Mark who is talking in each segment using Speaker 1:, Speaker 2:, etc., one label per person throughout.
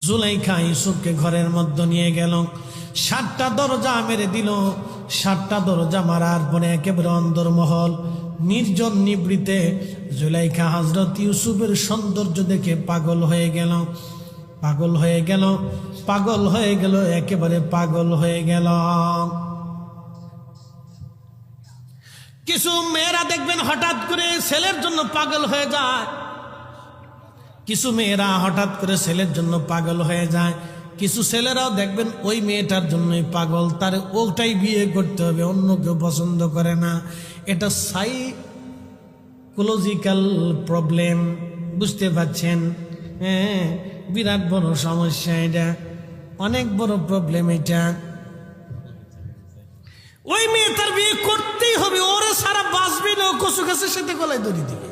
Speaker 1: জুলাইখা ইউসুফকে ঘরের মধ্যে নিয়ে গেল, 7টা দরজা মেরে দিল। 7টা দরজা মারার পরে একেবারে অন্দরমহল নির্জন নিবৃতে জুলাইখা হযরত ইউসুফের সৌন্দর্য দেখে পাগল হয়ে গেল, পাগল হয়ে গেল, পাগল হয়ে গেল, একেবারে পাগল হয়ে গেল। কিছু মেয়েরা দেখবেন হঠাৎ করে ছেলের জন্য পাগল হয়ে যায়, কিছু মেয়েরা হঠাৎ করে ছেলের জন্য পাগল হয়ে যায়, কিছু ছেলেরাও দেখবেন ওই মেয়েটার জন্যই পাগল, তার ওটাই বিয়ে করতে হবে, অন্য কেউ পছন্দ করে না। এটা সাইকোলজিক্যাল প্রবলেম, বুঝতে পারছেন? হ্যাঁ, বিরাট বড় সমস্যা, এটা অনেক বড় প্রবলেম। এটা ওই মেয়ে তার বিয়ে করতেই হবে, ওরে সারা বাঁচবে না, ও কচু গাছের সাথে গলায় দড়ি দিবে।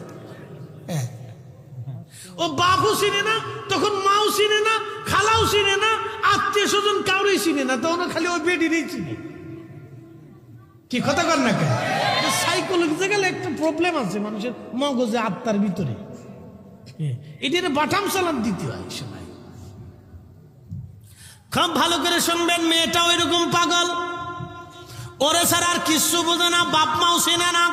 Speaker 1: হ্যাঁ, ও বাপও চিনে না, তখন মাও চিনে না, খালাও চিনে না, আত্মীয় স্বজন কাউরেই চিনে না, তখন খালি ওই বেডিরই চিনে। কি কথা কর না কেন? সাইকোলজিক্যাল একটা প্রবলেম আছে মানুষের মগজে, আত্মার ভিতরে। এটার বাটাম চালান দিতে হয় সবাই। খুব ভালো করে শুনবেন, মেয়েটাও এরকম পাগল, ওরে ছাড়া আর কিছু বোঝে না, বাপ মাও চেনে না।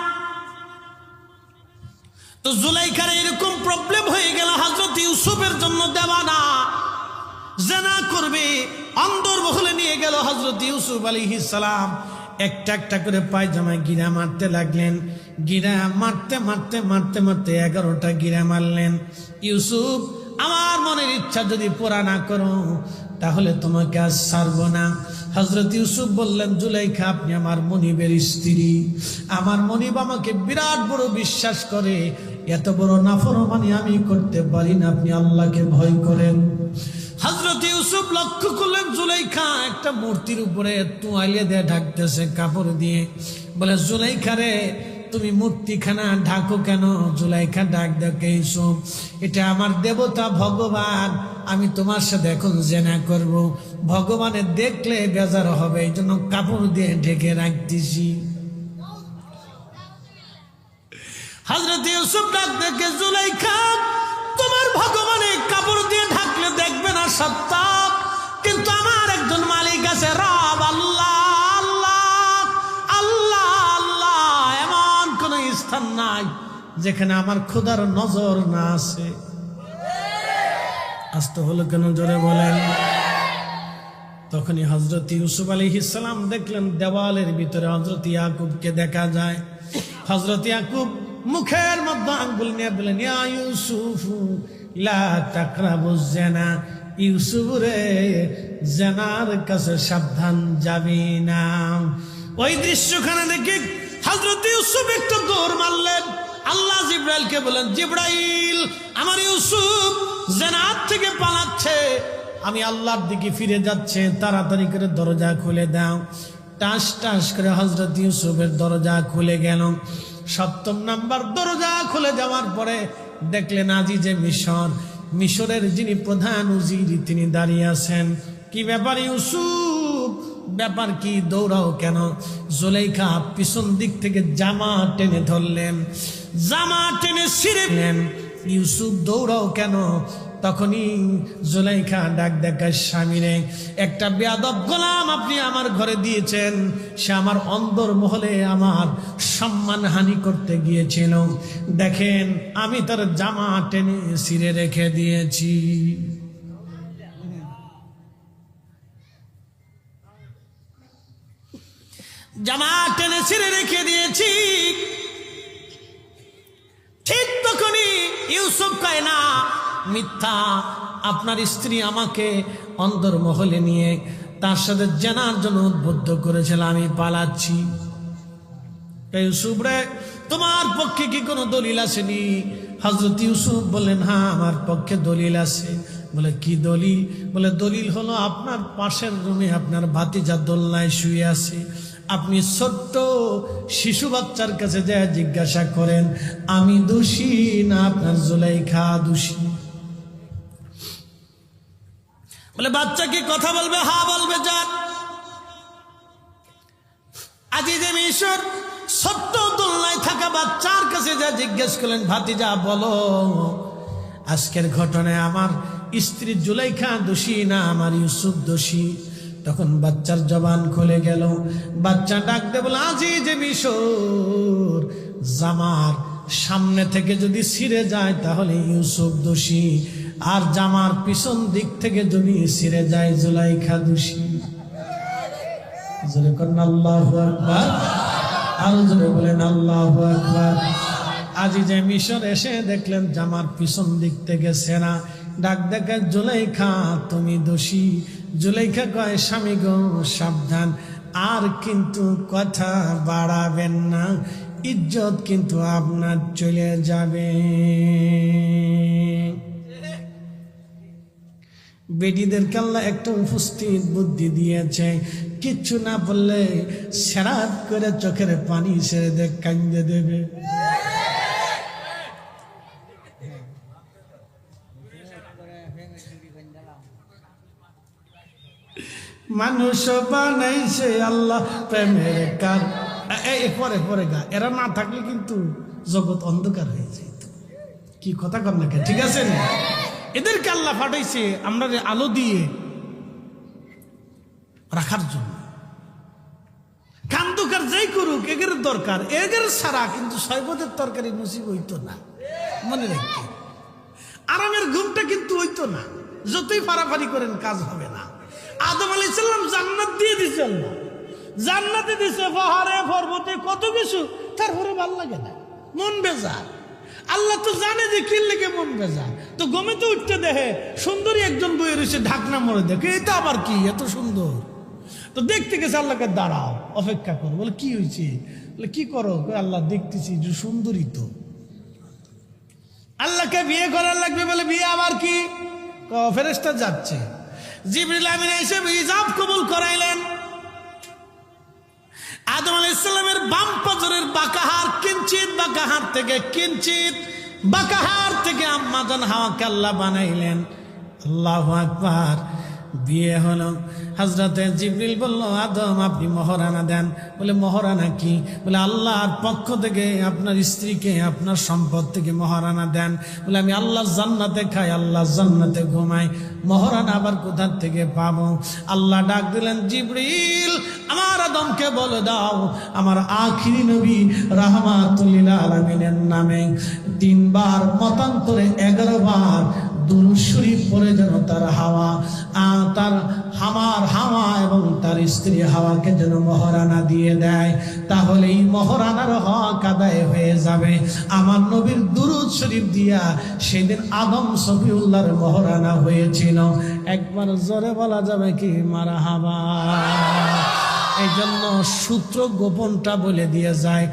Speaker 1: তো জুলাইখার এরকম প্রবলেম হয়ে গেল, হযরত ইউসুফের জন্য দেওয়ানা, জিনা করবে, অন্দরমহলে নিয়ে গেল হযরত ইউসুফ আলাইহিস সালাম। একটা একটা করে পায়জামায় গিরা মারতে লাগলেন, গিরা মারতে মারতে মারতে মারতে 11টা গিরা মারলেন। ইউসুফ, আমার মনের ইচ্ছা যদি পুরা না করো তাহলে তোমাকে আজ ছাড়বো না। হযরত ইউসুফ বললেন, জুলাইখা, আপনি আমার মনিবের স্ত্রী, আমার মনিব আমাকে বিরাট বড় বিশ্বাস করে, এত বড় নাফরমানি আমি করতে পারি না, আপনি আল্লাহকে ভয় করেন। হযরত ইউসুফ লক্ষ্য করলেন জুলাইখা একটা মূর্তির উপরে তোয়ালে দিয়ে ঢাকতেছে, কাপড় দিয়ে। বলে, জুলাইখা রে, তুমি মূর্তিখানা ঢাকো কেন? জুলাইখা ডাক দেখে, ইউসুফ, এটা আমার দেবতা ভগবান, আমি তোমার সাথে এখন জিনা করব, ভগবানের দেখলে বেজার হবে, এই জন্য কাপড় দিয়ে ঢেকে রাখতেছি। হযরত ইউসুফ ডাক দেখে, জুলাইখা, তোমার ভগবানের কাপড় দিয়ে ঢাকলে দেখবে না সত্য, কিন্তু আমার একজন মালিক আছে, রব, আল্লাহ, আল্লাহ, আল্লাহ, আল্লাহ। এমন কোন স্থান নাই যেখানে আমার খোদার নজর না আছে। আসতে হলো কেন, জোরে বলেন। তখনই হযরত ইউসুফ আলাইহিস সালাম দেখলেন দেওয়ালের ভিতরে হযরত ইয়াকুবকে দেখা যায়। হযরত ইয়াকুব মুখের মধ্যে আঙ্গুল নিয়ে বলেন, ইয়া ইউসুফ লা তাকরাবুজ জিনা, ইউসুফ রে, জিনার কাছে সাবধান যাবি না। ওই দৃশ্যখানে দেখে হযরত ইউসুফ একটা দৌড় মারলেন। আল্লাহ জিব্রাইলকে বলেন, জিব্রাইল, আমার ইউসুফ জিনার থেকে পালাচ্ছে, আমি আল্লাহর দিকে ফিরে যাচ্ছে, তাড়াতাড়ি করে দরজা খুলে দাও। টাস টাস করে হযরত ইউসুফের দরজা খুলে গেল। 7ম নাম্বার দরজা খুলে যাওয়ার পরে দেখলেন আজিজে মিশর, মিশরের যিনি প্রধান উজির, তিনি দাঁড়িয়ে আছেন। কি ব্যাপার ইউসুফ, ব্যাপার কি, দৌড়াও কেন? জুলাইখা পিছন দিক থেকে জামা টেনে ধরলেন, জামা টেনে ছিঁড়ে দিলেন। ইউসুফ, দৌড়াও কেন? তখনই জুলাইখা ডাক দেখায়, স্বামীরে, একটা বেয়াদব গোলাম আপনি আমার ঘরে দিয়েছেন, সে আমার অন্দরমহলে আমার সম্মান হানি করতে গিয়েছিল, দেখেন আমি তার জামা টেনে ছিঁড়ে রেখে দিয়েছি। জামা টেনে ছিঁড়ে রেখে দিয়েছি। ঠিক তখনই ইউসুফ কয়, না, মিথ্যা, আপনার স্ত্রী আমাকে অন্দরমহলে নিয়ে তার সাথে জানার জন্য উদ্বুদ্ধ করেছিল, আমি পালাচ্ছি। ইউসুফ রে, তোমার পক্ষে কি কোনো দলিল আসেনি? হযরত ইউসুফ বললেন, হ্যাঁ, আমার পক্ষে দলিল আছে। বলে, কি দলিল? বলে, দলিল হলো আপনার পাশের রুমে আপনার ভাতিজা দোলনায় শুয়ে আছে, আপনি ছোট্ট শিশু বাচ্চার কাছে যা জিজ্ঞাসা করেন আমি দোষী না আপনার জুলাইখা দোষী। বলে, বাচ্চা কি কথা বলবে? হ্যাঁ বলবে। যান আজিজে মিশর ছোট্ট দোলনায় থাকা বাচ্চার কাছে যা জিজ্ঞেস করলেন, ভাতিজা বলো আজকের ঘটনায় আমার স্ত্রী জুলাইখা দোষী না আমার ইউসুফ দোষী? তখন বাচ্চার জবান খুলে গেল। বাচ্চা ডাক দে বলে, আজি যে মিশর, জামার সামনে থেকে যদি ছিঁড়ে যায় তাহলে ইউসুফ দোষী, আর জামার পিছন দিক থেকে যদি ছিঁড়ে যায় জুলাইখা দোষী। জোরে করেন আল্লাহু আকবার, আরো জোরে বলেন আল্লাহু আকবার। আজি যে মিশর এসে দেখলেন জামার পিছন দিক থেকে ছেঁড়া। ডাক দেখে, জুলাইখা তুমি দোষী। জুলাইখা কয়, স্বামী গো সাবধান, আর কিন্তু কথা বাড়াবেন না, ইজ্জত কিন্তু আপনার চলে যাবে। বেটিদেরকে আল্লাহ একটা উপস্থিত বুদ্ধি দিয়েছে, কিচ্ছু না বললে সেরাত করে চোখের পানি ছেড়ে দে, কান্দে দেবে। মানুষ বানাইছে আল্লাহ প্রেমের কার। পরে পরে গা, এরা না থাকলে কিন্তু জগৎ অন্ধকার হয়ে যেত। কি কথা কর না, ঠিক আছে না? এদেরকে আল্লাহ পাঠাইছে আমরা আলো দিয়ে রাখার জন্য। কান্দুকার যাই করুক, এগের দরকার, এগের ছাড়া কিন্তু সৈবতের তরকারি নসিব হইতো না। মনে রাখতে, আরামের ঘুমটা কিন্তু হইতো না। যতই ফাড়াফাড়ি করেন কাজ হবে না। আদম আলাইহিস সালাম জান্নাত দিয়ে দিছে আল্লাহ, জান্নাতে দিছে, পাহাড়ে পর্বতে কত কিছু, তারপরে ভাল লাগে না, মন বেজার। আল্লাহ তো জানে যে কি লেগে মন বেজার। তো গমে তো উঠতে দেখে সুন্দরী একজন বইয়ে রয়েছে, ঢাকনা মরে দেখে, এটা আবার কি এত সুন্দর। তো দেখতে গেছে, আল্লাহকে দাঁড়াও, অপেক্ষা করো। বলে কি হয়েছে? বলে কি করো? আল্লাহ দেখতেছি যে সুন্দরী তো। আল্লাহকে বিয়ে করার লাগবে। বলে বিয়ে আবার কি? ফেরেশতা যাচ্ছে। জিবরিল আমিন এসে হিজাব কবুল করাইলেন। আদম আলাইহিস সালামের বাম পাজরের বাঁকাহার কিঞ্চিত, বাঁকাহার থেকে কিঞ্চিত, বাঁকাহার থেকে আম্মা জান হাওয়াকে আল্লাহ বানাইলেন। আল্লাহু আকবার। বিয়ে হলো। হযরতে জিবরিল বলল, আদম আপনি মহারানা দেন। বলে মহারানা কি? বলে আল্লাহর পক্ষ থেকে আপনার স্ত্রীকে আপনার সম্পদ থেকে মহারানা দেন। বলে আমি আল্লাহর জান্নাতে খাই, আল্লাহর জান্নাতে ঘুমাই, মহারানা আবার কোথা থেকে পাবো? আল্লাহ ডাক দিলেন, জিবরিল আমার আদমকে বলে দাও আমার আখিরি নবী রাহমাতুল লিল আলামিনের নামে 3 বার মতান্তরে 11 বার দুরূদ শরীফ পড়ে যেন তার হাওয়া এবং তার স্ত্রী হাওয়াকে যেন মহারানা দিয়ে দেয়। তাহলে এই মহারানার হক আদায় হয়ে যাবে। আমার নবীর দুরূদ শরীফ দিয়া সেদিন আদম সফিউল্লাহর মহারানা হয়েছিল। একবার জোরে বলা যাবে কি মারহাবা? এই জন্য সূত্র গোপনটা বলে দিয়ে যায়,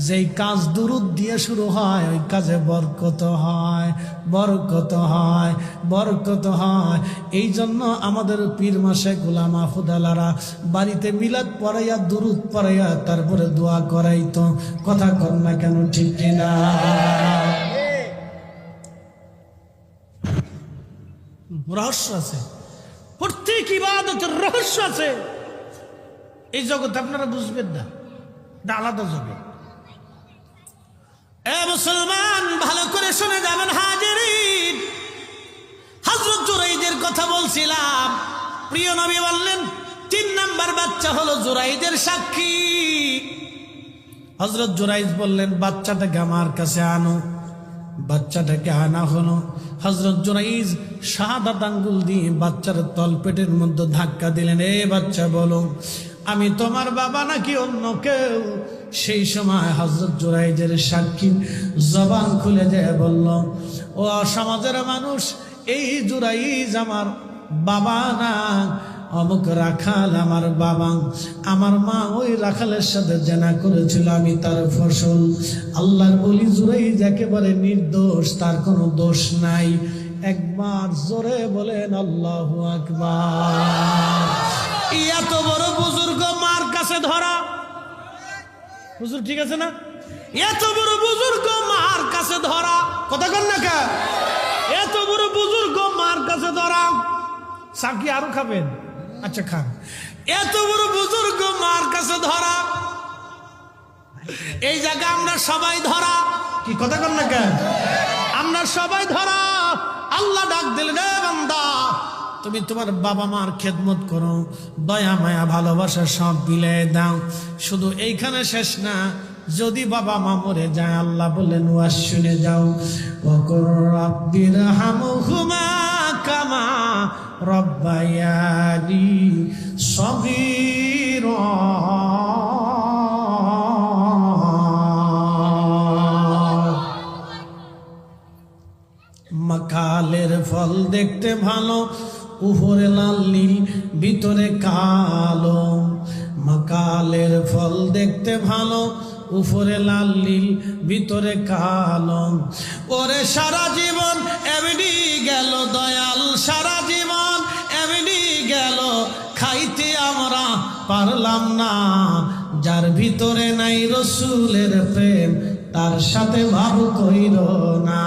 Speaker 1: যেই কাজ দুরূদ দিয়ে শুরু হয় ওই কাজে বরকত হয়, বরকত হয়, বরকত হয়। এই জন্য আমাদের পীর মাসে গোলাম আফুদালারা বাড়িতে মিলাদ পড়াইয়া দুরূদ পড়াইয়া তারপরে দোয়া করাইতো। কথা কর না কেন, ঠিক কিনা? রহস্য আছে, প্রত্যেক ইবাদতের রহস্য আছে। এই জগৎ আপনারা বুঝবেন না, এটা আলাদা জগৎ। এ মুসলমান ভালো করে শুনে যাবেন হাজিরিন। হযরত জুরাইদের কথা বলছিলাম। প্রিয় নবী বললেন 3 নাম্বার বাচ্চা হলো জুরাইদের সাক্ষী। হযরত জুরাইজ বললেন বাচ্চাটাকে আমার কাছে আনো। বাচ্চাটাকে আনা হলো। হযরত জুরাইজ শাহাদাত আঙ্গুল দিয়ে বাচ্চার তলপেটের মধ্যে ধাক্কা দিলেন, এ বাচ্চা বলো আমি তোমার বাবা নাকি অন্য কেউ? সেই সময় হযরত জুরাইজের সাক্ষী জবান খুলে যায় বলল, ও সমাজের মানুষ, এই জুরাইজ আমার বাবা না, অমুক রাখাল আমার বাবা। আমার মা ওই রাখালের সাথে জেনা করেছিল, আমি তার ফসল। আল্লাহর ওলি জুরাইজ একেবারে নির্দোষ, তার কোনো দোষ নাই। একবার জোরে বলেন আল্লাহু আকবার। এত বড় বুজুর্গ মার কাছে ধরা, হুজুর ঠিক আছে না? এত বড় বুজুর্গ মার কাছে ধরা, কথা কন না কা? এত বড় বুজুর্গ মার কাছে ধরা। সাকি আরো খাবেন? আচ্ছা খান। এত বড় বুজুর্গ মার কাছে ধরা, এই জায়গা আমরা সবাই ধরা। কি কথা কন না কা? আমরা সবাই ধরা। আল্লাহ ডাক দিলেন, রে বান্দা, তুমি তোমার বাবা মার খেদমত করো, দয়া মায়া ভালোবাসা সব বিলিয়ে দাও। শুধু এইখানে শেষ না, যদি বাবা মা মরে যায়, আল্লাহ বললেন ওয়াজ শুনে যাও, ওয়াকুর রাব্বিরহামহুমা কামা রব্বায়ানি সগীরা। মাকালের ফল দেখতে ভালো, উপরে লাল নীল ভিতরে কালো। মাকালের ফল দেখতে ভালো, উপরে লাল নীল ভিতরে কালো। ওরে সারা জীবন এমনি গেল দয়াল, সারা জীবন এমনি গেল, খাইতে আমরা পারলাম না। যার ভিতরে নাই রসুলের প্রেম, তার সাথে ভাব কইর না।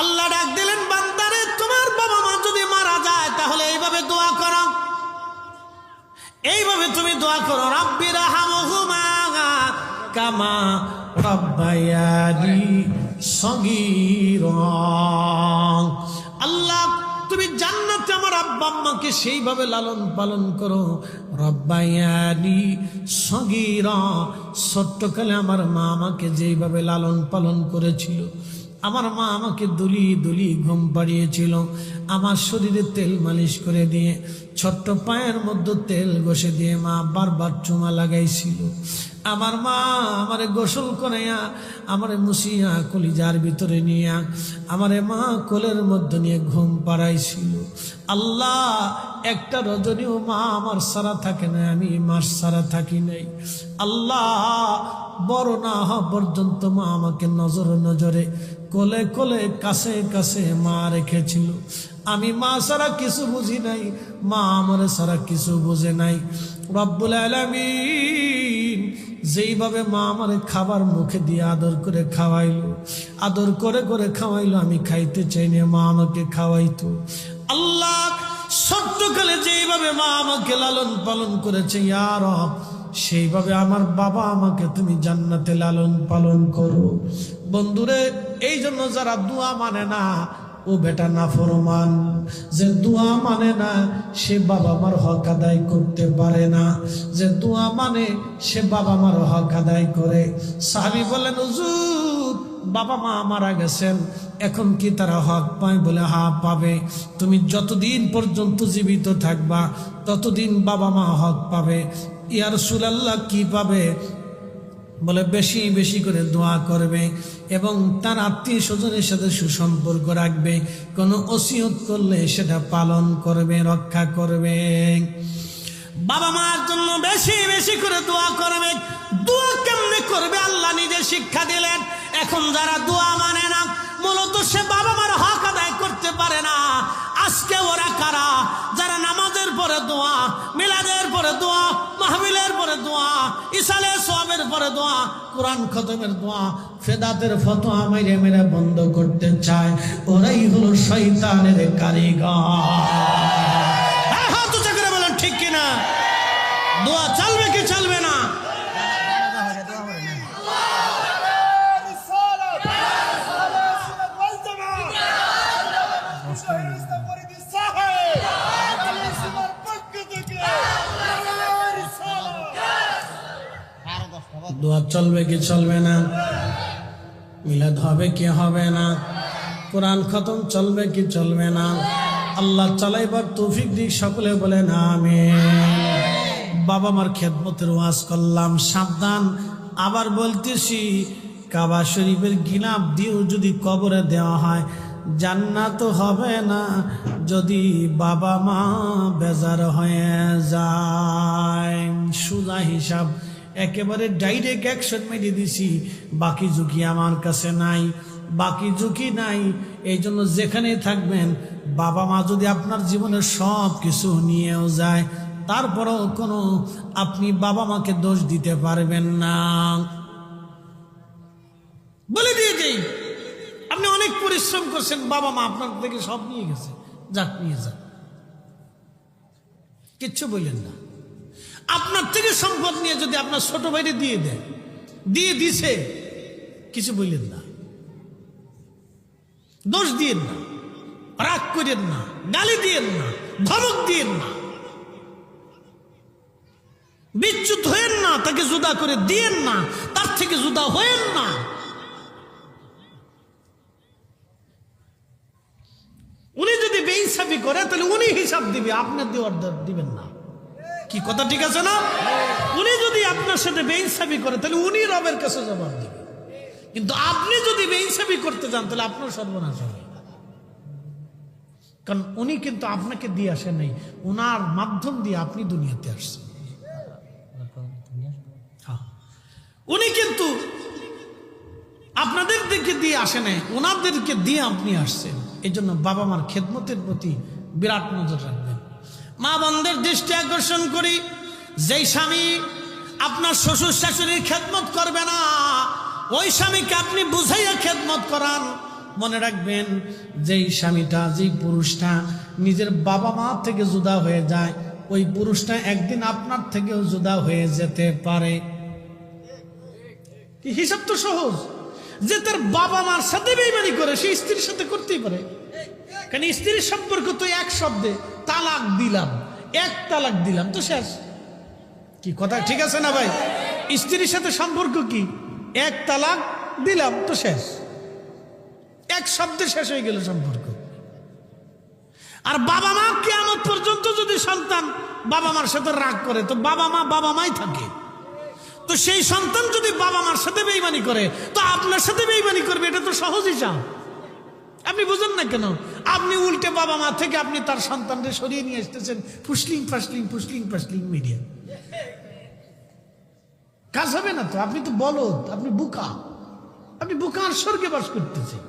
Speaker 1: আল্লাহ ডাক দিলেন, বান্দারে, তোমার বাবা মা যদি মারা যায়, তাহলে এইভাবে দোয়া করো, এইভাবে তুমি দোয়া করো, রাব্বিরহামহুমা কামা রাব্বায়ানি সগীরা। আল্লাহ, তুমি জান্নাতে আমার আব্বা আম্মাকে সেইভাবে লালন পালন করো, রাব্বায়ানি সগীরা। ছোট্টকালে আমার মা আমাকে যেইভাবে লালন পালন করেছিল, আমার মা আমাকে দুলি দুলি ঘুম পাড়িয়েছিল, আমার শরীরে তেল মালিশ করে দিয়ে, ছোট্ট পায়ের মধ্যে তেল ঘষে দিয়ে মা বারবার চুমা লাগাইছিল। আমার মা আমারে গোসল করাইয়া, আমারে মুছিয়া কলিজার ভিতরে নিয়া, আমারে মা কোলের মধ্যে নিয়ে ঘুম পাড়াইছিল। আল্লাহ, একটা রজনীও মা আমার সারা থাকে না, আমি মার সারা থাকি নাই। আল্লাহ, বড় না হওয়া পর্যন্ত মা আমাকে নজরে নজরে, কোলে কোলে, কাছে কাছে মা রেখেছিল। আমি মা সারা কিছু বুঝি নাই, মা আমার সারা কিছু বুঝে নাই। রব্বুল আলামিন যেইভাবে মা আমার খাবার মুখে দিয়ে আদর করে খাওয়াইলো, আদর করে করে খাওয়াইলো, আমি খাইতে চাই না, মা আমাকে খাওয়াইতো। আল্লাহ, ছোট্টকালে যেইভাবে মা আমাকে লালন পালন করেছে, ইয়া রব, সেইভাবে আমার বাবা আমাকে তুমি জান্নাতে লালন পালন করো। বন্ধুরে, এই জন্য যারা দোয়া মানে না, ও বেটা নাফরমান। যে দোয়া মানে না, সে বাবা মার হক আদায় করতে পারে না। যে দোয়া মানে, সে বাবা মার হক আদায় করে। সাহাবী বলেন, হুজুর, বাবা মা মারা গেছেন, এখন কি তারা হক পায়? বলে, হ্যাঁ পাবে। তুমি যতদিন পর্যন্ত জীবিত থাকবা, ততদিন বাবা মা হক পাবে। ইয়া রাসূলুল্লাহ, কি পাবে? বলে, বেশি বেশি করে দোয়া করবে এবং তার আত্মীয় স্বজনের সাথে সুসম্পর্ক রাখবে, কোনো ওসিয়ত করলে সেটা পালন করবে, রক্ষা করবে। বাবা মার জন্য বেশি বেশি করে দোয়া করবে। দোয়া কেমনে করবে আল্লাহ নিজে শিক্ষা দিলেন। এখন যারা দোয়া মানে না, মূলত সে বাবা মার হক আদায় করতে পারে না। আজকে ওরা কারা? যারা নামাজের পরে দোয়া, মিলাদের পরে দোয়া, মাহফিলের পরে দোয়া, ইসালে সওয়াবের পরে দোয়া, কোরআন খতমের দোয়া, ফেদাতের ফতোয়া মেরে মেরে বন্ধ করতে চায়, ওরাই হলো শয়তানের কারিগর। হাত উঁচা করে বলেন, ঠিক কিনা? দোয়া চলবে কি চলবে না? দোয়া চলবে কি চলবে না? মিলাদ হবে কি হবে না? কোরআন খতম চলবে কি চলবে না? আল্লাহ চালাইবার তৌফিক দিক, সকলে বলেন আমিন। বাবা মার খেদমতের ওয়াজ করলাম, সাবধান। আবার বলতেছি, কাবা শরীফের গিলাফ দিয়েও যদি কবরে দেওয়া হয়, জান্নাত হবে না যদি বাবা মা বেজার হয়ে যায়। সুজা হিসাব, একেবারে ডাইরেক্ট অ্যাকশন মেরে দিছি। বাকি ঝুঁকি আমার কাছে নাই, বাকি ঝুঁকি নাই। এই জন্য যেখানে থাকবেন, বাবা মা যদি আপনার জীবনের সব কিছু নিয়েও যায়, তারপরেও কোনো আপনি বাবা মাকে দোষ দিতে পারবেন না। বলে দিয়ে যাই, আপনি অনেক পরিশ্রম করছেন, বাবা মা আপনার থেকে সব নিয়ে গেছে, যাক নিয়ে যাক, কিচ্ছু বললেন না। আপনার থেকে সম্পদ নিয়ে যদি আপনার ছোট ভাইরে দিয়ে দেয়, দিয়ে দিছে, কিছু বললেন না, দোষ দিয়েন না, রাগ করেন না, গালি দিয়েন না, ধমক দিয়েন না, বিচ্যুত হয়েন না, তাকে জুদা করে দিয়েন না, তার থেকে জুদা হয়েন না। উনি যদি বেইনসাফি করে তাহলে উনি হিসাব দিবে, আপনার দেওয়ার দিবেন না। কি কথা ঠিক আছে না? উনি যদি আপনার সাথে বেইনসাফি করে তাহলে উনি রবের কাছে জবাব দিবে, কিন্তু আপনি যদি বেইনসাফি করতে যান তাহলে আপনার সর্বনাশ হবে। কারণ উনি কিন্তু আপনাকে দিয়ে আসে নাই, উনার মাধ্যম দিয়ে আপনি দুনিয়াতে আসছেন। উনি কিন্তু আপনাদের দিকে দিয়ে আসে নাই, ওনাদেরকে দিয়ে আপনি আসছেন। এই জন্য বাবা মার খেদমতের প্রতি বিরাট নজর রাখবেন। মা বোনদের দৃষ্টি আকর্ষণ করি, যেই স্বামী আপনার শ্বশুর শাশুড়ির খেদমত করবে না, ওই স্বামীকে আপনি বুঝাইয়া খেদমত করান। মনে রাখবেন, যেই স্বামীটা, যেই পুরুষটা নিজের বাবা মা থেকে জুদা হয়ে যায়, ওই পুরুষটা একদিন আপনার থেকেও জুদা হয়ে যেতে পারে। হিসাব তো সহজ, যে তার বাবা মার সাথে বেইমানি করে সে স্ত্রীর সাথে করতেই পারে। কারণ স্ত্রীর সম্পর্ক তো এক শব্দে তালাক দিলাম, এক তালাক দিলাম তো শেষ। কি কথা ঠিক আছে না ভাই? স্ত্রীর সাথে সম্পর্ক কি? এক তালাক দিলাম তো শেষ, এক শব্দে শেষ হয়ে গেল সম্পর্ক। আর বাবা মা কিয়ামত পর্যন্ত যদি সন্তান বাবা মার সাথে রাগ করে তো বাবা মাই থাকে। তো সেই সন্তান যদি বাবা মার সাথে বেইমানি করে তো আপনার সাথে বেইমানি করবে, এটা তো সহজ হিসাব। আপনি বুঝেন না কেন? আপনি উল্টে বাবা মা থেকে আপনি তার সন্তানকে সরিয়ে নিয়ে আসতেছেন ফুসলিং ফাসলিং মিডিয়া। কাজ হবে না তো, আপনি তো বলদ, আপনি বুকার স্বর্গে বাস করতেছেন।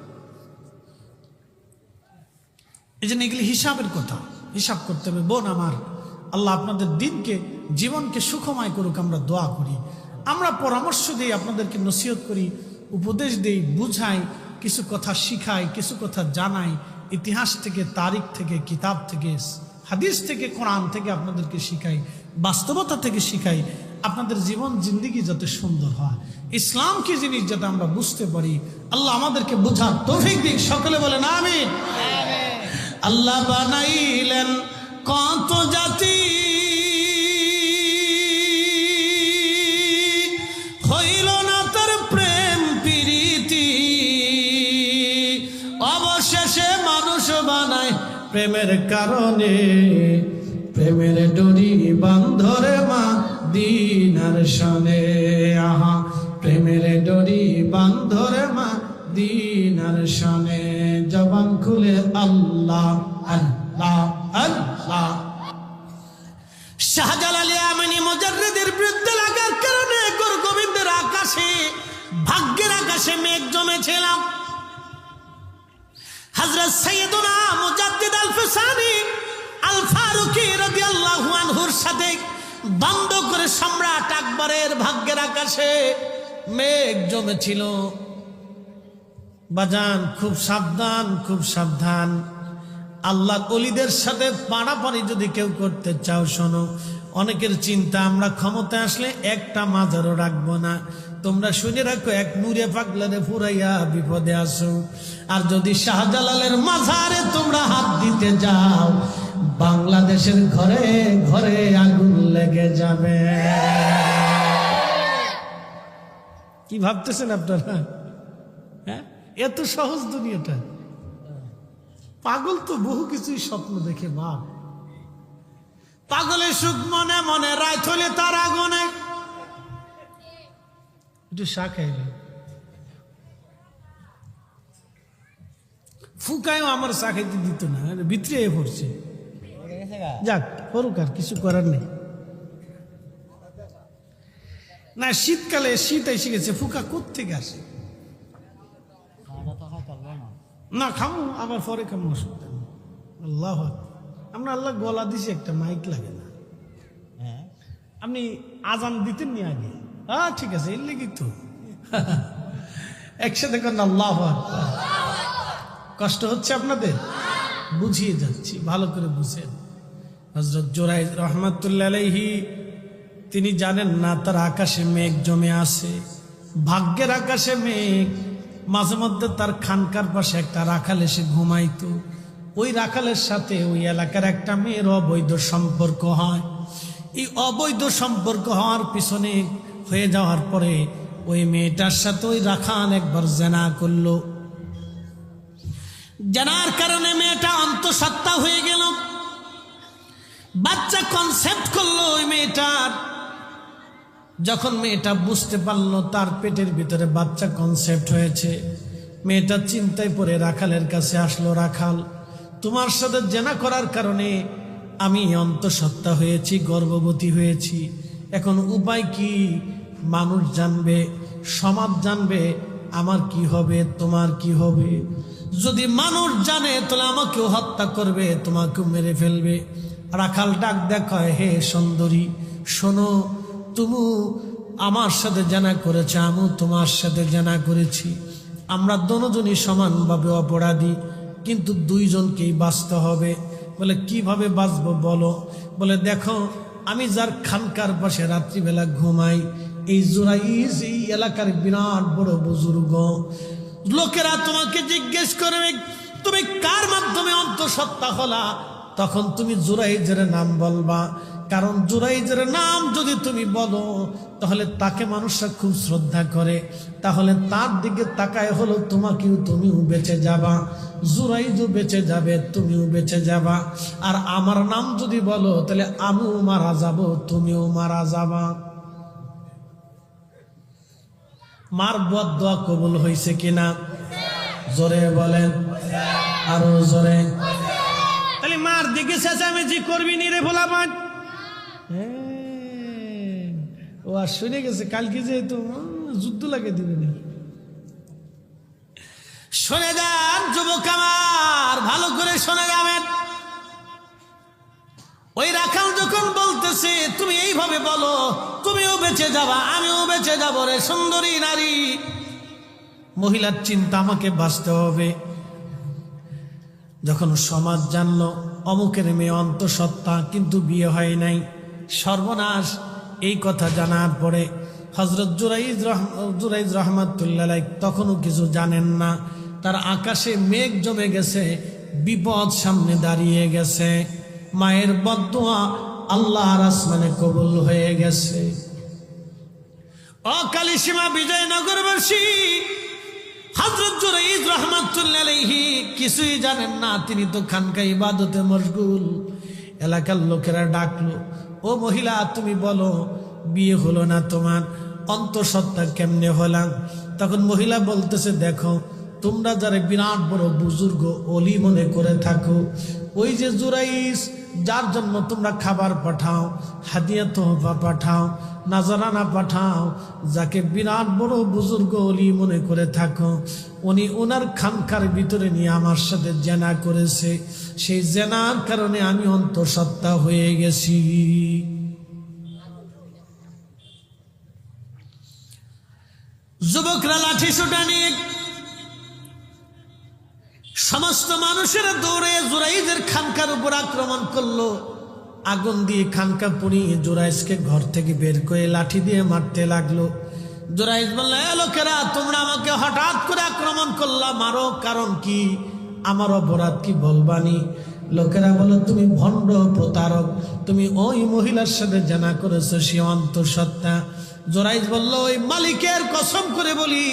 Speaker 1: এই জন্য এগুলি হিসাবের কথা, হিসাব করতে হবে। বোন আমার, আল্লাহ আপনাদের দিনকে, জীবনকে সুখময় করুক, আমরা দোয়া করি। আমরা পরামর্শ দিই, আপনাদেরকে নসিহত করি, উপদেশ দেই, বুঝাই, কিছু কথা শিখাই, কিছু কথা জানাই, ইতিহাস থেকে, তারিখ থেকে, কিতাব থেকে, হাদিস থেকে, কোরআন থেকে আপনাদেরকে শিখাই, বাস্তবতা থেকে শিখাই। আপনাদের জীবন জিন্দেগি যাতে সুন্দর হয়, ইসলাম কি জিনিস যাতে আমরা বুঝতে পারি। আল্লাহ আমাদেরকে বুঝার তৌফিক দিক। সকলে বলেন আমিন। আল্লাহ বানাইলেন কত জাতি, হইল না তার প্রেম প্রীতি, অবশেষে মানুষ বানায় প্রেমের কারণে, প্রেমের ডোরি বান্ধরে মা দিনার শনে। আহা, প্রেমের ডোরি বান্ধরে মা দিনার শনে। জবান খুলে আল্লাহ আল্লাহ আল্লাহ। শাহজালাল আমিনী মুজাদ্দিদের বিরুদ্ধে লাগার কারণে গোবিন্দের আকাশে, ভাগ্যের আকাশে মেঘ জমেছিল। হযরত সাইয়েদুনা মুজাদ্দিদ আল ফিসানি আল ফারুকী রাদিয়াল্লাহু আনহুর সাথে বন্ধ করে সম্রাট আকবরের ভাগ্যের আকাশে মেঘ জমেছিল। বাজান, খুব সাবধান, খুব সাবধান। আল্লাহ ওলিদের সাথে পাড়াপাড়ি যদি কেউ করতে চাও, শোনো, অনেকের চিন্তা আমরা ক্ষমতা আসলে একটা মাজারও রাখবো না। তোমরা শুনে রাখো, এক নূরে পাগলারে ফুরাইয়া বিপদে আসো। আর যদি শাহজালালের মাজারে তোমরা হাত দিতে যাও, বাংলাদেশের ঘরে ঘরে আগুন লেগে যাবে। কি ভাবতেছেন আপনারা? হ্যাঁ, এত সহজ দুনিয়াটা? পাগল তো বহু কিছুই স্বপ্ন দেখে বাপ। পাগলের সুখ মনে মনে, রাত হলে তার আগুনে। একটু চা খাইলে ফুকায়ও আমার চা খাইতে দিত না, ভিতরে পড়ছে। যাক, করুক, আর কিছু করার নেই। না, শীতকালে শীত এসে গেছে, ফুকা কোত্থেকে আসে? না খামু, আবার পরে খামু, অসুবিধা নেই। আল্লাহ, আমরা আল্লাহ গলা দিছি, একটা মাইক লাগে না। আপনি আজান দিতেন নি আগে? হ্যাঁ, ঠিক আছে, এর লেগে তো একসাথে করেন আল্লাহু আকবার। কষ্ট হচ্ছে আপনাদের? বুঝিয়ে যাচ্ছি, ভালো করে বুঝেন। হযরত জুরাইজ রাহমাতুল্লাহ আলাইহি তিনি জানেন না তার আকাশে মেঘ জমে আছে, ভাগ্যের আকাশে মেঘ, মাঝে মধ্যে তার খানকার পাশে একটা রাখাল এসে ঘুমাইতো। ওই রাখালের সাথে ওই এলাকার একটা মেয়ের অবৈধ সম্পর্ক হয়। এই অবৈধ সম্পর্ক হওয়ার পিছনে হয়ে যাওয়ার পরে ওই মেয়েটার সাথে ওই রাখাল একবার জেনা করলো। জেনার কারণে মেয়েটা অন্তঃসত্ত্বা হয়ে গেল। বাচ্চা কনসেপ্ট করলো ওই মেয়েটার। যখন মেয়েটা বুঝতে পারলো তার পেটের ভিতরে বাচ্চা কনসেপ্ট হয়েছে, মেয়েটা চিন্তায় পড়ে রাখালের কাছে আসলো। রাখাল, তোমার সাথে জেনা করার কারণে আমি অন্তঃসত্ত্বা হয়েছি, গর্ভবতী হয়েছি। এখন উপায় কি? মানুষ জানবে, সমাজ জানবে, আমার কি হবে, তোমার কি হবে? যদি মানুষ জানে তাহলে আমাকেও হত্যা করবে, তোমাকেও মেরে ফেলবে। রাখাল ডাক দেখায়, হে সুন্দরী, শোনো, তুমি আমার সাথে জেনা করেছে, আমিও তোমার সাথে জেনা করেছি। আমরা দুজনই সমানভাবে অপরাধী, কিন্তু দুইজনকেই বাঁচতে হবে। বলে কিভাবে বাঁচবো বলো? বলে দেখো, আমি যার খানকার পাশে রাত্রিবেলা ঘুমাই, এই জুরাইজ এই এলাকার বিরাট বড় বুজুর্গ। লোকেরা তোমাকে জিজ্ঞেস করবে তুমি কার মাধ্যমে অন্তঃসত্ত্বা হলা, তখন তুমি জুরাইজের নাম বলবা। কারণ জুরাইজের নাম যদি তুমি বলো তাহলে তাকে মানুষরা খুব শ্রদ্ধা করে, তাহলে তার দিকে তাকায় হলো তুমিও বেঁচে যাবা, জুরাইজও বেঁচে যাবে, তুমিও বেঁচে যাবা। আর আমার নাম যদি বলো তাহলে আমিও মারা যাব, তুমিও মারা যাবা। মার বদদোয়া কবুল হয়েছে কিনা? জোরে বলেন, আরো জোরে। তাহলে মার দিকে চেঁচামেচি করবি নি রে ভোলাবান। ও আর শুনে গেছে কালকে যেহেতু যুদ্ধ লাগে দিবে না। শুনে যান যুবক আমার, ভালো করে শুনে যাবেন। ওই রাখাল যখন বলতেছে তুমি এইভাবে বলো, তুমিও বেঁচে যাবা, আমিও বেঁচে যাবো রে সুন্দরী নারী। মহিলার চিন্তা, আমাকে বাঁচতে হবে। যখন সমাজ জানলো অমুকের মেয়ে অন্তঃসত্ত্বা কিন্তু বিয়ে হয় নাই, সর্বনাশ। এই কথা জানার পরে হযরত জুরাইজ রাহমাতুল্লাহ আলাইহি তখনও কিছু জানেন না। তার আকাশে মেঘ জমে গেছে, বিপদ সামনে দাঁড়িয়ে গেছে। মায়ের বদদোয়া আল্লাহর আসমানে কবুল হয়ে গেছে। ও কালিসীমা বিজয়নগরবাসী, হযরত জুরাইজ রাহমাতুল্লাহ আলাইহি কিছুই জানেন না, তিনি তো খানকা ইবাদতে মশগুল। এলাকার লোকেরা ডাকলো, ও মহিলা তুমি বলো, বিয়ে হলো না তোমার, অন্তঃসত্ত্বা কেমনে হলাম? তখন মহিলা বলতেছে, দেখো, তোমরা যারা বিরাট বড় বুজুর্গ অলি মনে করে থাকো, ওই যে জুরাইজ যার জন্য তোমরা খাবার পাঠাও, হাদিয়া তোহফা পাঠাও, নাজরানা পাঠাও, যাকে বিরাট বড় বুজুর্গ অলি মনে করে থাকো, উনি ওনার খানকার ভিতরে নিয়ে আমার সাথে জেনা করেছে। সেই জেনার কারণে আমি অন্তঃসত্ত্বা হয়ে গেছি। যুবকরা লাঠি সোটা নিয়ে সমস্ত মানুষেরা দৌড়ে জুরাইজের খানকার উপর আক্রমণ করলো। আগুন দিয়ে খানকা পুড়িয়ে জুরাইজকে ঘর থেকে বের করে লাঠি দিয়ে মারতে লাগলো। জুরাইজ বলল, লোকেরা তোমরা আমাকে হঠাৎ করে আক্রমণ করলা, মারো, কারণ কি? আমার অপরাধ কি বলবানি? লোকেরা বলো, তুমি ভণ্ড প্রতারক, তুমি ওই মহিলার সাথে জানা করেছো, সে অন্তঃসত্ত্বা। জুরাইজ বলল, ওই মালিকের কসম করে বলি,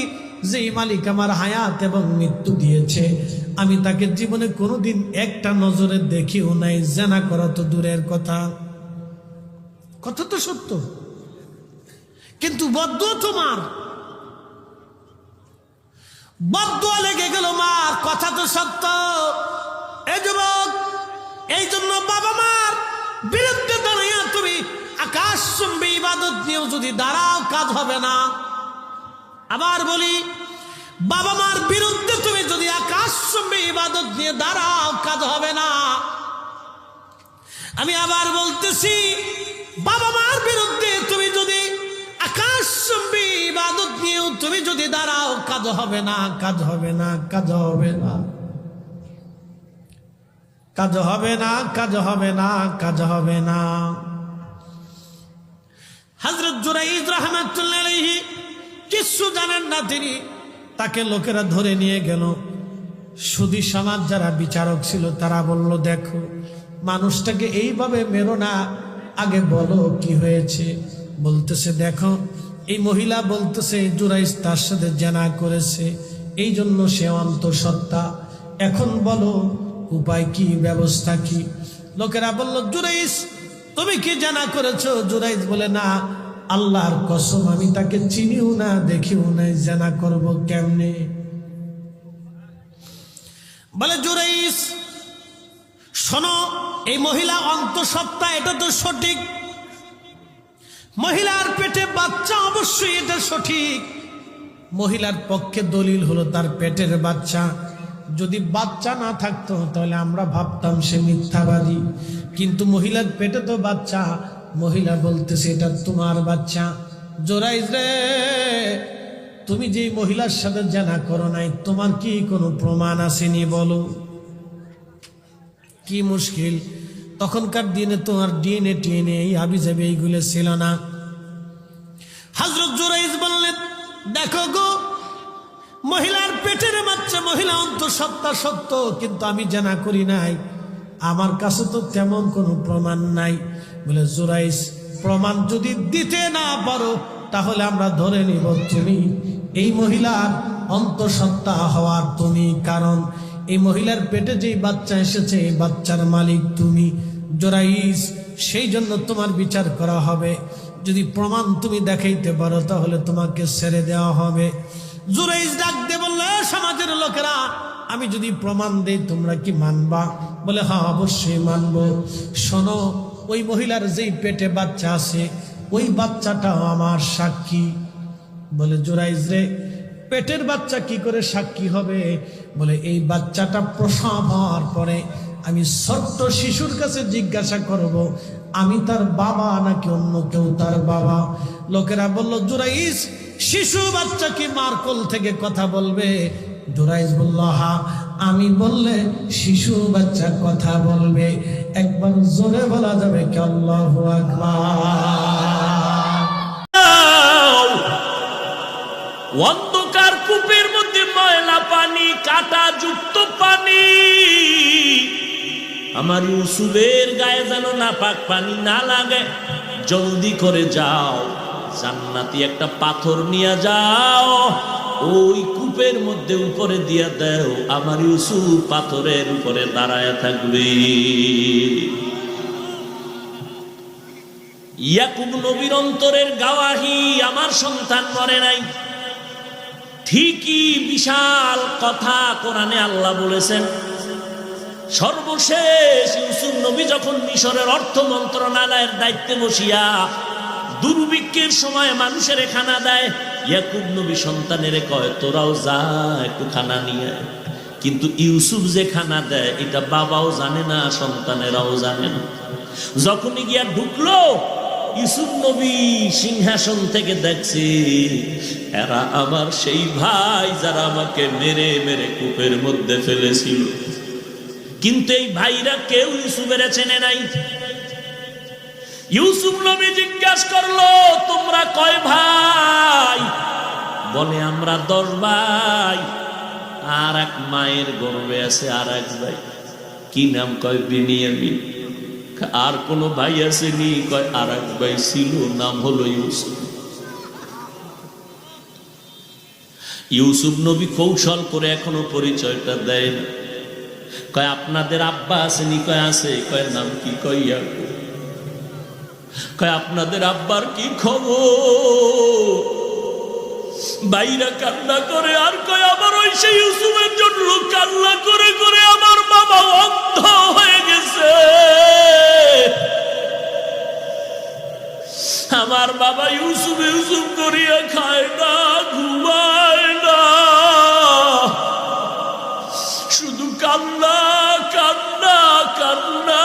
Speaker 1: যে মালিক আমার হায়াত এবং মৃত্যু দিয়েছে, আমি তাকে জীবনে কোনোদিন একটা নজরে দেখিও নাই। জানা করা তো দূরের কথা, কথা তো সত্য, কিন্তু বদদোয়া তোমার, বদদোয়া লেগে গেল মার, কথা তো সত্য। এই যুবক, এই জন্য বাবা মার বিরুদ্ধে দাঁড়াইয়া তুমি আকাশচুম্বী ইবাদত নিয়েও যদি দাঁড়াও, কাজ হবে না। আবার বলি, বাবা মার বিরুদ্ধে তুমি যদি আকাশচুম্বী ইবাদত নিয়ে দাঁড়াও, কাজ হবে না। আমি আবার বলতেছি, বাবা মার বিরুদ্ধে তুমি যদি আকাশচুম্বী ইবাদত নিয়েও তুমি যদি দাঁড়াও, কাজ হবে না, কাজ হবে না, কাজ হবে না, কাজ হবে না, কাজ হবে না, কাজ হবে না। হযরত জুরাইজ রাহমাতুল্লাহ আলাইহি কিচ্ছু জানেন না তিনি। তাকে লোকেরা ধরে নিয়ে গেল। সুদী সমাজ যারা বিচারক ছিল তারা বলল, দেখো মানুষটাকে এইভাবে মেরো না, আগে বলো কি হয়েছে। বলতেছে, দেখো এই মহিলা বলতেছে জুরাইজ তার সাথে জেনা করেছে, এই জন্য সে অন্তঃসত্ত্বা। এখন বলো উপায় কি, ব্যবস্থা কি। লোকেরা বলল, জুরাইজ তুমি কি জেনা করেছো? জুরাইজ বলে, না আল্লাহর কসম আমি তাকে চিনিও না দেখিও না, জেনা করব কেমনে? বলে, জুরাইজ শোনো, এই মহিলা অন্তঃসত্ত্বা এটা তো সঠিক, মহিলার পেটে বাচ্চা অবশ্যই এটা সঠিক। মহিলার পক্ষে দলিল হলো তার পেটের বাচ্চা। যদি বাচ্চা না থাকতো তাহলে আমরা ভাবতাম সে মিথ্যাবাদী, কিন্তু মহিলার পেটে তো বাচ্চা। মহিলা বলতেছে এটা তোমার বাচ্চা। জুরাইজ রে, তুমি যে মহিলার সাথে জেনা করো নাই, তোমার কি কোনো প্রমাণ আসেনি বলো? কি মুশকিল, তখনকার দিনে তোমার ডিএনএ টিএনএ এই হাবিজাবি এইগুলো ছিল না। হযরত জুরাইজ বললেন, দেখো গো, মহিলার পেটের বাচ্চা, মহিলা অন্তঃসত্ত্বা সত্য, কিন্তু আমি জেনা করি নাই, আমার কাছে তো তেমন কোনো প্রমাণ নাই। বলে, জুরাইজ প্রমাণ যদি দিতে না পারো তাহলে আমরা ধরে নিব তুমি এই মহিলার অন্তঃসত্ত্বা হওয়ার তুমি, কারণ এই মহিলার পেটে যেই বাচ্চা এসেছে এই বাচ্চার মালিক তুমি জুরাইজ, সেই জন্য তোমার বিচার করা হবে। যদি প্রমাণ তুমি দেখাইতে পারো তাহলে তোমাকে ছেড়ে দেওয়া হবে। জুরাইজ ডাক দিয়ে বলল, সমাজের লোকেরা, আমি যদি প্রমাণ দেই তোমরা কি মানবা? বলে, হ্যাঁ অবশ্যই মানবো। শোনো, ওই মহিলার যেই পেটে বাচ্চা আছে ওই বাচ্চাটাও আমার সাক্ষী। বলে, জুরাইজ রে, পেটের বাচ্চা কি করে সাক্ষী হবে? বলে, এই বাচ্চাটা প্রসব হওয়ার পরে আমি ছোট্ট শিশুর কাছে জিজ্ঞাসা করব আমি তার বাবা নাকি অন্য কেউ তার বাবা। লোকেরা বলল, জুরাইজ শিশু বাচ্চা কি মার কোল থেকে কথা বলবে? জুরাইজ বলল, হ্যাঁ আমি বললে শিশু বাচ্চা কথা বলবে। একবার জোরে বলা যাবে কি আল্লাহু আকবার?
Speaker 2: অন্ধকার কূপের মধ্যে ময়লা পানি, কাঁটা যুক্ত পানি, আমার ইউসুফের গায়ে যেন নাপাক পানি না লাগে। জলদি করে যাও, জান্নাতি একটা পাথর নিয়ে যাও, ওই কূপের মধ্যে উপরে দিয়া দাও, আমার ইউসুফ পাথরের উপরে দাঁড়ায় থাকবে। ইয়াকুব নবীর অন্তরের গাওয়াহি, আমার সন্তান মরে নাই। ঠিকই বিশাল কথা কোরআনে আল্লাহ বলেছেন। সর্বশেষ ইউসুফ নবী যখন মিশরের অর্থ মন্ত্রণালয়ের দায়িত্বে বসিয়া দুর্ভিক্ষের সময় মানুষের খানা দেয়, ইয়াকুব নবী সন্তানের কয়, তোরাও যা একটু খানা নিয়ে। কিন্তু ইউসুফ যে খানা দেয় এটা বাবাও জানে না, সন্তানেরাও জানে না। যখনই গিয়া ঢুকলো, ইউসুফ নবী সিংহাসন থেকে দেখছে এরা আমার সেই ভাই যারা আমাকে মেরে মেরে কূপের মধ্যে ফেলেছিল। কিন্তু এই ভাইরা কেউ ইউসুফের চেনে নাই। ইউসুফ নবী জিজ্ঞাসা করলো, তোমরা কয় ভাই? বলে, আমরা 10 ভাই, আর এক মায়ের গর্ভে আছে আর এক ভাই। কি নাম? কয় বিনিয়ামিন। আর কোন ভাই আসেনি? কয় আর এক ভাই ছিল, নাম হলো ইউসুফ। ইউসুফ নবী কৌশল করে এখনো পরিচয়টা দেয় না। কয় আপনাদের আব্বা আসেনি? কয় আছে। কয় নাম কি? কয় ইয়াকুব। কয় আপনাদের আব্বার কি খবর? ভাইরা কান্না করে আর কয় আমার ওই সেই ইউসুফের জন্য কান্না করে করে আমার বাবা অন্ধ হয়ে গেছে। আমার বাবা ইউসুফ ইউসুফ করিয়া খায় না, ঘুমায় না, শুধু কান্না কান্না কান্না।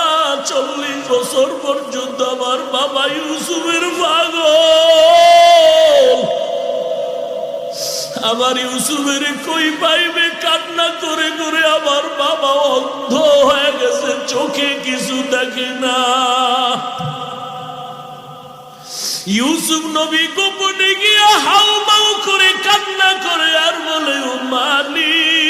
Speaker 2: 40 বছর পর্যন্ত আমার বাবা ইউসুফের পাগল। আমার ইউসুফের কই পাইবে? কান্না করে করে আমার বাবা অন্ধ হয়ে গেছে, চোখে কিছু দেখে না। ইউসুফ নবী গোপনে গিয়া হাউ মাউ করে কান্না করে আর বলে, ও মালিক,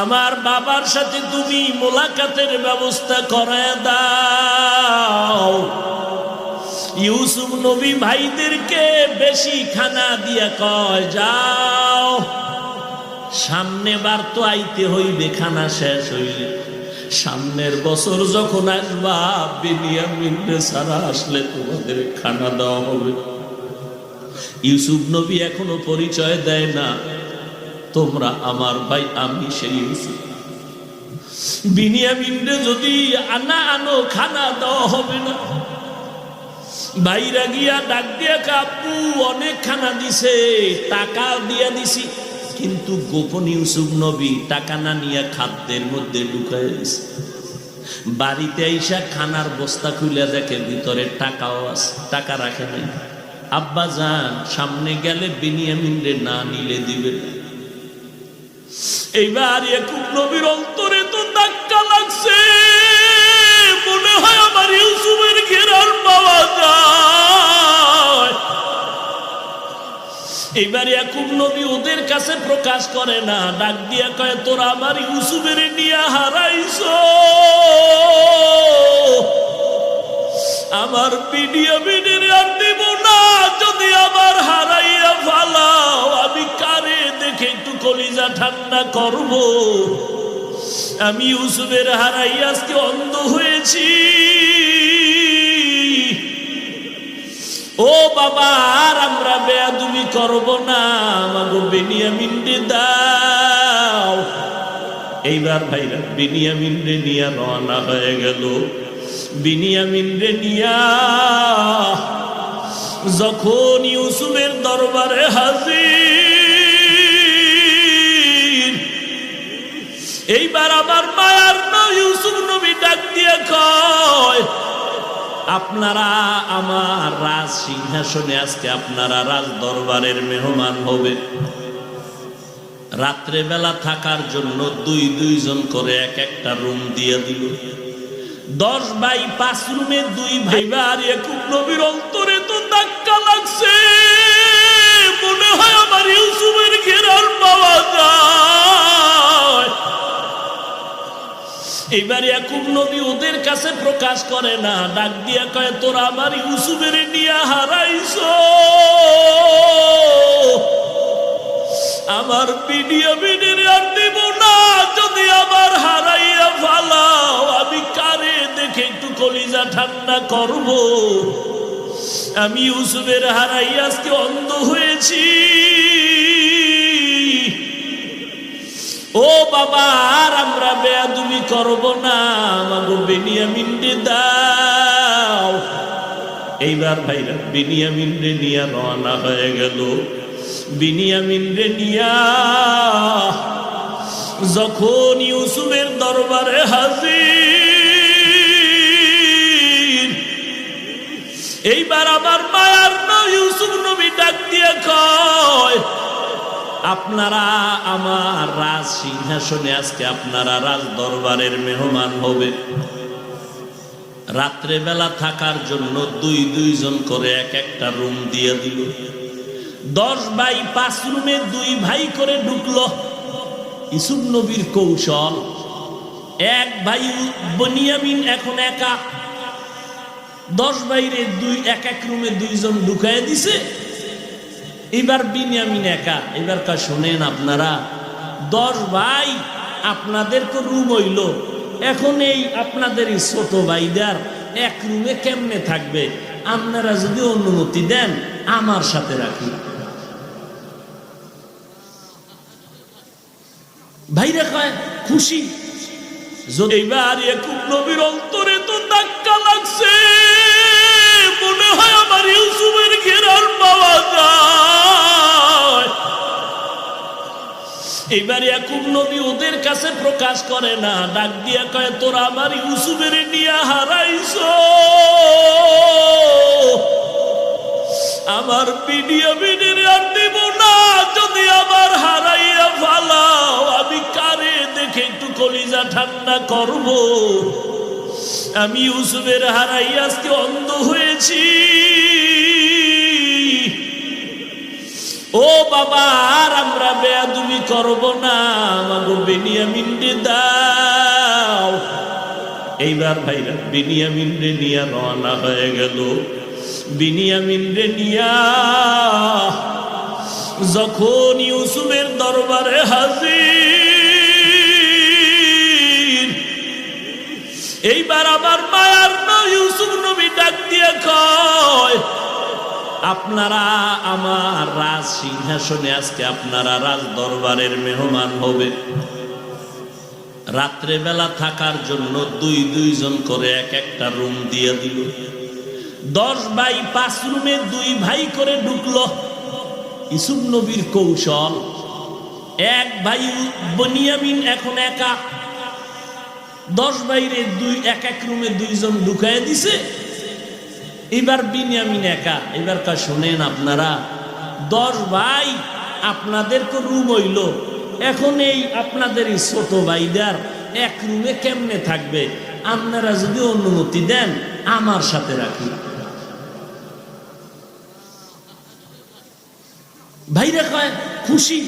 Speaker 2: আমার বাবার সাথে তুমি মোলাকাতের ব্যবস্থা করায় দাও। ইউসুফ নবী ভাইদেরকে বেশি খানা দিয়া কয়, যাও, সামনে বার তো আইতে হইবে, খানা শেষ হইলে সামনের বছর যখন আসবা বিনিয়ামিনরে ছাড়া আসলে তোমাদের খানা দেওয়া হবে। ইউসুফ নবী এখনো পরিচয় দেয় না, তোমরা আমার ভাই, আমি সেই ইউসুফ। বিনিয়ামিনরে যদি আনো, খানা দেওয়া হবে না। ভাইরা গিয়া ডাক দিয়া, কাপু অনেক খানা দিছে, টাকা দিয়া দিছি, কিন্তু গোপন ইউসুফ নবী টাকা না নিয়ে খাদ্যের মধ্যে ঢুকায় দিছে। বাড়িতে আইসা খানার বস্তা খুলে দেখে ভিতরে টাকাও আছে, টাকা রাখে নাই। আব্বা যান, সামনে গেলে বিনিয়ামিনরে না নিলে দিবে। এইবার ইয়াকুব নবীর অন্তরে তো ধাক্কা লাগছে, মনে হয় আমার ইউসুফের ঘেরার পাওয়া যায়। এইবার ইয়াকুব নবী ওদের কাছে প্রকাশ করে না, ডাক দিয়া কয়, তোরা আমার ইউসুফের নিয়ে হারাইছো, আমার বিনিয়ামিনের আর দিব না। যদি আবার হারাইয়া ফালাও, আমি কারে দেখে একটু কলিজা ঠান্ডা করব? আমি ইউসুফের হারাই আজকে অন্ধ হয়েছি। ও বাবা, আর আমরা বেয়াদবি করব না, আমাগো বিনিয়ামিনরে দাও। এইবার ভাইরা বিনিয়ামিনরে নিয়ে রওনা হয়ে গেল। বিনিয়ামিনরে নিয়া যখন ইউসুফের দরবারে হাজির, এইবার আমার মায়ার নাম ইউসুফ নবী ডাক দিয়ে কয়, আপনারা আমার রাজ সিংহাসনে আজকে আপনারা রাজ দরবারের মেহমান হবে। রাত্রে বেলা থাকার জন্য দুইজন করে একটা রুম দিয়ে দিল। 10 বাই 5 রুমে 2 ভাই। আর ইয়াকুব নবীর অন্তরে তো ধাক্কা লাগছে, মনে হয় আমার ইউসুফের ঘেরার পাওয়া যায়। এইবার ইয়াকুব নবী ওদের কাছে প্রকাশ করে না, ডাক দিয়া কয়, তোরা আমার ইউসুফের নিয়ে হারাইছো, আমার বিনিয়ামিনের আর দিব না। যদি আবার হারাইয়া ফালাও, আমি কারে দেখে একটু কলিজা ঠান্ডা করব? আমি ইউসুফের হারাই আজকে অন্ধ হয়েছি। ও বাবা, আর আমরা বেয়াদবি করব না, আমাগো বিনিয়ামিনরে দাও। এইবার ভাইরা বিনিয়ামিনরে নিয়ে রওনা হয়ে গেল। বিনিয়ামিনরে নিয়া যখন ইউসুফের দরবারে হাজির, এইবার আমার মায়ার নাম ইউসুফ নবী ডাক দিয়ে কয়, আপনারা আমার রাজ সিংহাসনে আজকে আপনারা রাজ দরবারের মেহমান হবে। রাত্রে বেলা থাকার জন্য দুইজন করে একটা রুম দিয়ে দিল। 10 বাই 5 রুমে 2 ভাই করে ঢুকলো। ইউসুফ নবীর কৌশল, এক ভাই বিনিয়ামিন এখন একা, 10 বাইরে এক রুমে 2 জন ঢুকায় দিছে। এবার বিনিয়ামিন একা। এবার কা শোনেন, আপনারা 10 ভাই, আপনাদের তো রুম হইল, এখন এই আপনাদের এই ছোট ভাইদের এক রুমে কেমনে থাকবে? আপনারা যদি অনুমতি দেন আমার সাথে রাখি। ভাইরা কয় খুশি। এইবার ইয়াকুব নবীর অন্তরে তো ধাক্কা লাগছে, মনে হয় আমার ইউসুফের ঘেরার পাওয়া যায়। এইবার ইয়াকুব নবী ওদের কাছে প্রকাশ করে না, ডাক দিয়া কয়, তোরা আমার ইউসুফের নিয়ে হারাইছো, আমার বিনিয়ামিনের আর দিব না। যদি আবার হারাইয়া ফালাও, আমি কারে দেখে একটু কলিজা ঠান্ডা করব? আমি ইউসুফের হারাই আজকে অন্ধ হয়েছি। ও বাবা, আর আমরা বেয়াদবি করব না, আমাগো বেনিয়ামিন রে দাও। এইবার ভাইরা বিনিয়ামিন রে নিয়া রওনা হয়ে গেল। বিনিয়ামিন রে নিয়া যখন ইউসুফের দরবারে হাজির, এইবার আমার মায়ার ইউসুফ নবী ডাক দিয়ে কয়, আপনারা আমার রাজ সিংহাসনে আজকে আপনারা রাজ দরবারের মেহমান হবে। রাত্রে বেলা থাকার জন্য দুইজন করে এক একটা রুম দিয়ে দিল। 10 বাই 5 রুমে 2 ভাই করে ঢুকলো। ইউসুফ নবীর কৌশল, এক ভাই বনিয়ামিন এখন একা, 10 বাইরে এক এক রুমে 2 জন ঢুকায় দিছে। এবার বিনিয়ামিন একা। এবার কা শোনেন, আপনারা 10 ভাই, আপনাদের তো রুম হইল, এখন এই আপনাদের এই ছোট ভাইদার এক রুমে কেমনে থাকবে? আপনারা যদি অনুমতি দেন আমার সাথে রাখি। ভাইরা কয় খুশি।